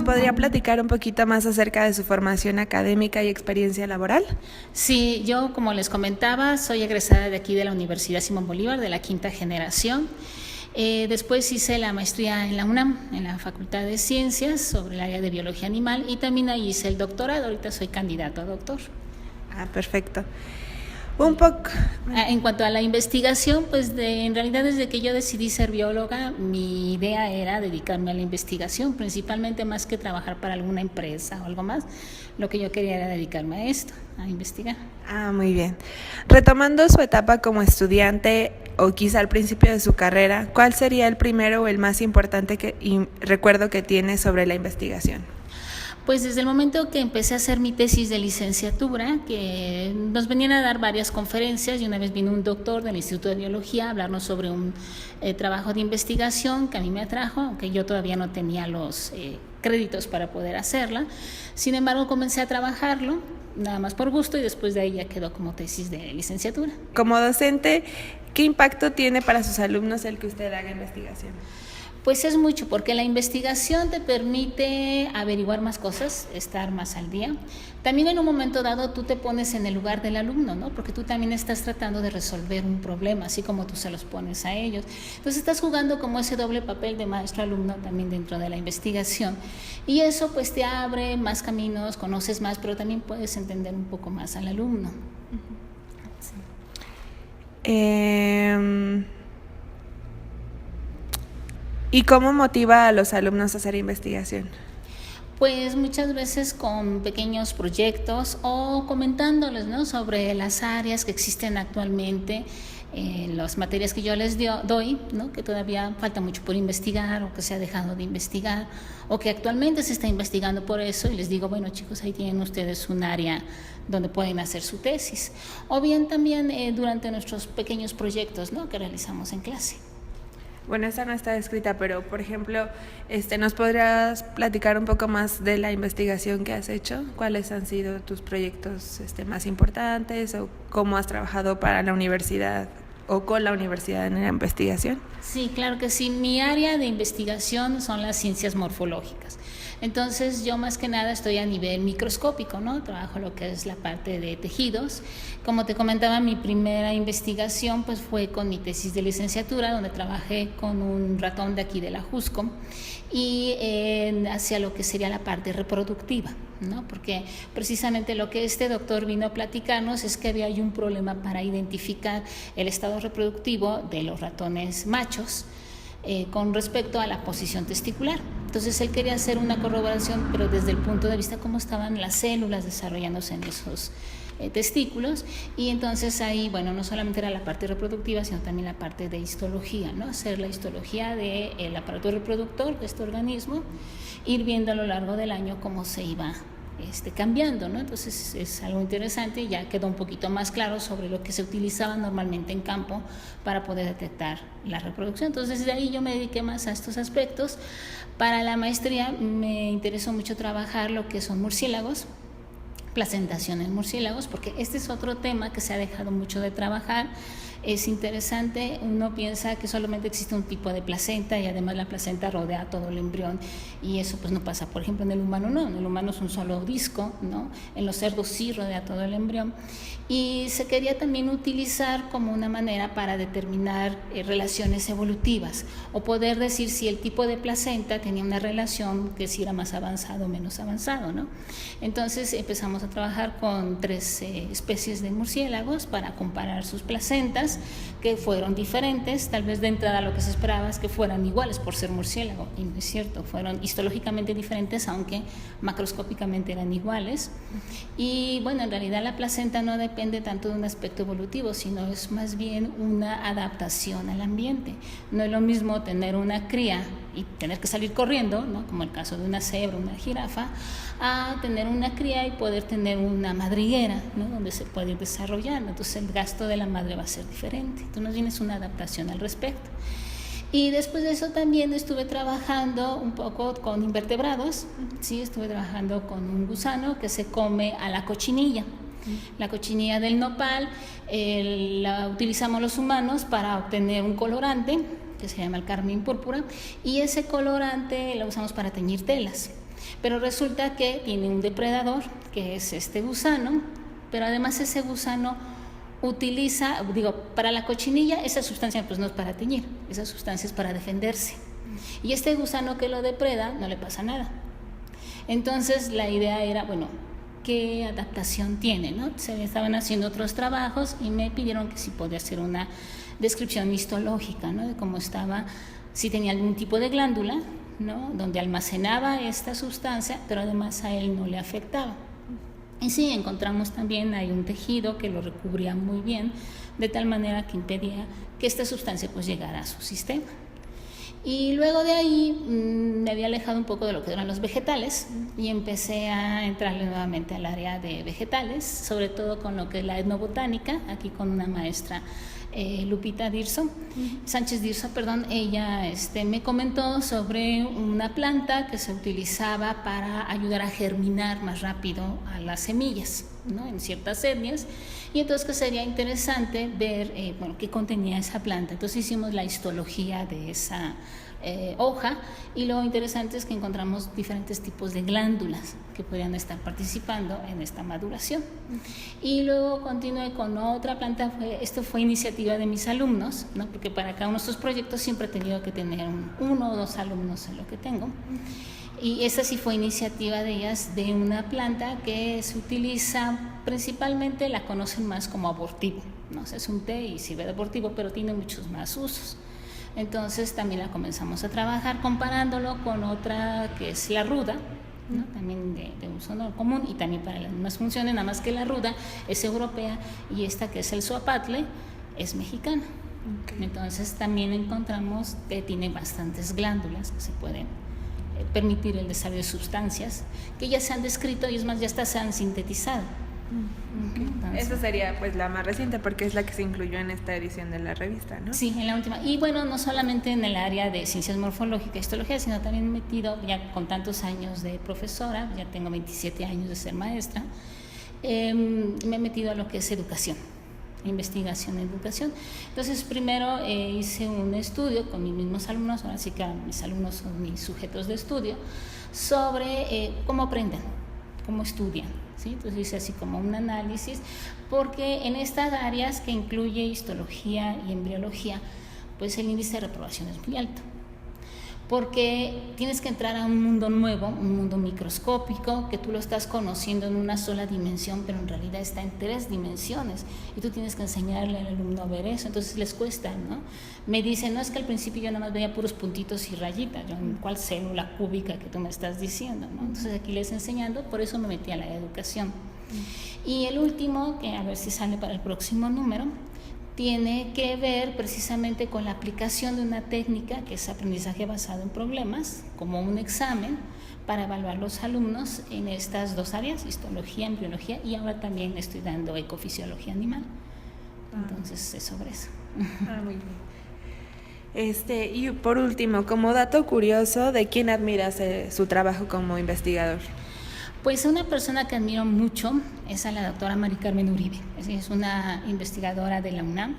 podría platicar un poquito más acerca de su formación académica y experiencia laboral? Sí, yo como les comentaba, soy egresada de aquí de la Universidad Simón Bolívar, de la quinta generación. Después hice la maestría en la UNAM, en la Facultad de Ciencias, sobre el área de Biología Animal, y también ahí hice el doctorado. Ahorita soy candidato a doctor. Ah, perfecto. Un poco. En cuanto a la investigación, pues en realidad desde que yo decidí ser bióloga, mi idea era dedicarme a la investigación, principalmente más que trabajar para alguna empresa o algo más. Lo que yo quería era dedicarme a esto, a investigar. Ah, muy bien. Retomando su etapa como estudiante o quizá al principio de su carrera, ¿cuál sería el primero o el más importante recuerdo que tiene sobre la investigación? Pues desde el momento que empecé a hacer mi tesis de licenciatura, que nos venían a dar varias conferencias, y una vez vino un doctor del Instituto de Biología a hablarnos sobre un trabajo de investigación que a mí me atrajo, aunque yo todavía no tenía los créditos para poder hacerla. Sin embargo, comencé a trabajarlo, nada más por gusto, y después de ahí ya quedó como tesis de licenciatura. Como docente, ¿qué impacto tiene para sus alumnos el que usted haga investigación? Pues es mucho, porque la investigación te permite averiguar más cosas, estar más al día. También en un momento dado tú te pones en el lugar del alumno, ¿no? Porque tú también estás tratando de resolver un problema, así como tú se los pones a ellos. Entonces estás jugando como ese doble papel de maestro-alumno también dentro de la investigación. Y eso pues te abre más caminos, conoces más, pero también puedes entender un poco más al alumno. Sí. ¿Y cómo motiva a los alumnos a hacer investigación? Pues muchas veces con pequeños proyectos o comentándoles, ¿no?, sobre las áreas que existen actualmente, las materias que yo les doy, ¿no?, que todavía falta mucho por investigar o que se ha dejado de investigar o que actualmente se está investigando por eso, y les digo, bueno chicos, ahí tienen ustedes un área donde pueden hacer su tesis, o bien también durante nuestros pequeños proyectos, ¿no?, que realizamos en clase. Bueno, esta no está escrita, pero por ejemplo, ¿nos podrías platicar un poco más de la investigación que has hecho? ¿Cuáles han sido tus proyectos más importantes o cómo has trabajado para la universidad o con la universidad en la investigación? Sí, claro que sí. Mi área de investigación son las ciencias morfológicas. Entonces yo más que nada estoy a nivel microscópico, ¿no? Trabajo lo que es la parte de tejidos. Como te comentaba, mi primera investigación pues fue con mi tesis de licenciatura, donde trabajé con un ratón de aquí de la Jusco y hacia lo que sería la parte reproductiva, ¿no? Porque precisamente lo que este doctor vino a platicarnos es que había un problema para identificar el estado reproductivo de los ratones machos con respecto a la posición testicular. Entonces él quería hacer una corroboración, pero desde el punto de vista cómo estaban las células desarrollándose en esos testículos, y entonces ahí, bueno, no solamente era la parte reproductiva, sino también la parte de histología, ¿no? Hacer la histología del aparato reproductor de este organismo, ir viendo a lo largo del año cómo se iba cambiando, ¿no? Entonces es algo interesante y ya quedó un poquito más claro sobre lo que se utilizaba normalmente en campo para poder detectar la reproducción. Entonces de ahí yo me dediqué más a estos aspectos. Para la maestría me interesó mucho trabajar lo que son murciélagos, placentación en murciélagos, porque este es otro tema que se ha dejado mucho de trabajar. Es interesante, uno piensa que solamente existe un tipo de placenta y además la placenta rodea todo el embrión, y eso pues no pasa, por ejemplo en el humano no, en el humano es un solo disco, ¿no? En los cerdos sí rodea todo el embrión, y se quería también utilizar como una manera para determinar relaciones evolutivas o poder decir si el tipo de placenta tenía una relación que si era más avanzado o menos avanzado, ¿no? Entonces empezamos a trabajar con 3 especies de murciélagos para comparar sus placentas, que fueron diferentes. Tal vez de entrada lo que se esperaba es que fueran iguales por ser murciélago, y no es cierto, fueron histológicamente diferentes, aunque macroscópicamente eran iguales. Y bueno, en realidad la placenta no depende tanto de un aspecto evolutivo, sino es más bien una adaptación al ambiente. No es lo mismo tener una cría y tener que salir corriendo, ¿no?, como el caso de una cebra, una jirafa, a tener una cría y poder tener una madriguera, ¿no?, donde se puede ir desarrollando. Entonces el gasto de la madre va a ser diferente. Entonces más bien es una adaptación al respecto. Y después de eso también estuve trabajando un poco con invertebrados, sí, estuve trabajando con un gusano que se come a la cochinilla. La cochinilla del nopal la utilizamos los humanos para obtener un colorante que se llama el carmín púrpura, y ese colorante lo usamos para teñir telas. Pero resulta que tiene un depredador, que es este gusano, pero además ese gusano utiliza, para la cochinilla esa sustancia pues no es para teñir, esa sustancia es para defenderse. Y este gusano que lo depreda no le pasa nada. Entonces la idea era, bueno, ¿qué adaptación tiene, no? Se estaban haciendo otros trabajos y me pidieron que si podía hacer una descripción histológica, ¿no? De cómo estaba, si tenía algún tipo de glándula, ¿no? Donde almacenaba esta sustancia, pero además a él no le afectaba. Y sí, encontramos también hay un tejido que lo recubría muy bien, de tal manera que impedía que esta sustancia pues llegara a su sistema. Y luego de ahí me había alejado un poco de lo que eran los vegetales y empecé a entrarle nuevamente al área de vegetales, sobre todo con lo que es la etnobotánica, aquí con una maestra, Lupita Sánchez Dirso, ella me comentó sobre una planta que se utilizaba para ayudar a germinar más rápido a las semillas, ¿no? En ciertas etnias, y entonces que sería interesante ver qué contenía esa planta. Entonces hicimos la histología de esa hoja, y lo interesante es que encontramos diferentes tipos de glándulas que podrían estar participando en esta maduración. Y luego continué con otra planta. Esto fue iniciativa de mis alumnos, ¿no? Porque para cada uno de estos proyectos siempre he tenido que tener uno o dos alumnos en lo que tengo. Y esa sí fue iniciativa de ellas, de una planta que se utiliza principalmente, la conocen más como abortivo, ¿no? O sea, es un té y sirve de abortivo, pero tiene muchos más usos. Entonces también la comenzamos a trabajar comparándolo con otra que es la ruda, ¿no? También de uso no común y también para las mismas funciones, nada más que la ruda es europea y esta que es el zoapatle es mexicana. Okay. Entonces también encontramos que tiene bastantes glándulas que se pueden permitir el desarrollo de sustancias que ya se han descrito y es más, ya hasta se han sintetizado. Entonces, esa sería pues la más reciente porque es la que se incluyó en esta edición de la revista, ¿no? Sí, en la última. Y bueno, no solamente en el área de ciencias morfológicas y histología, sino también metido ya con tantos años de profesora, ya tengo 27 años de ser maestra, me he metido a lo que es educación, investigación en educación. Entonces primero hice un estudio con mis mismos alumnos, ahora sí que mis alumnos son mis sujetos de estudio, sobre cómo aprenden, cómo estudian, ¿sí? Entonces hice así como un análisis, porque en estas áreas que incluye histología y embriología, pues el índice de reprobación es muy alto, porque tienes que entrar a un mundo nuevo, un mundo microscópico, que tú lo estás conociendo en una sola dimensión, pero en realidad está en 3 dimensiones, y tú tienes que enseñarle al alumno a ver eso, entonces les cuesta, ¿no? Me dicen, no, es que al principio yo nada más veía puros puntitos y rayitas, yo, ¿cuál célula cúbica que tú me estás diciendo, ¿no? Entonces aquí les enseñando, por eso me metí a la educación. Y el último, que a ver si sale para el próximo número, tiene que ver precisamente con la aplicación de una técnica que es aprendizaje basado en problemas, como un examen para evaluar los alumnos en estas 2 áreas, histología, embriología, y ahora también estoy dando ecofisiología animal. Entonces es sobre eso. Muy bien. Y por último, como dato curioso, ¿de quién admiras su trabajo como investigador? Pues una persona que admiro mucho es a la doctora Mari Carmen Uribe. Es una investigadora de la UNAM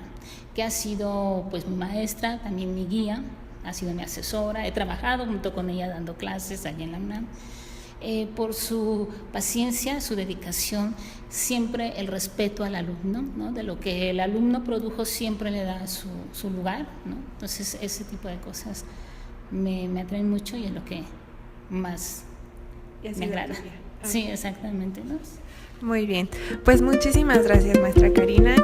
que ha sido pues mi maestra, también mi guía, ha sido mi asesora, he trabajado junto con ella dando clases allí en la UNAM. Por su paciencia, su dedicación, siempre el respeto al alumno, ¿no? De lo que el alumno produjo siempre le da su lugar, ¿no? Entonces ese tipo de cosas me atraen mucho y es lo que más me agrada. Sí, exactamente, ¿no? Muy bien, pues muchísimas gracias, maestra Karina.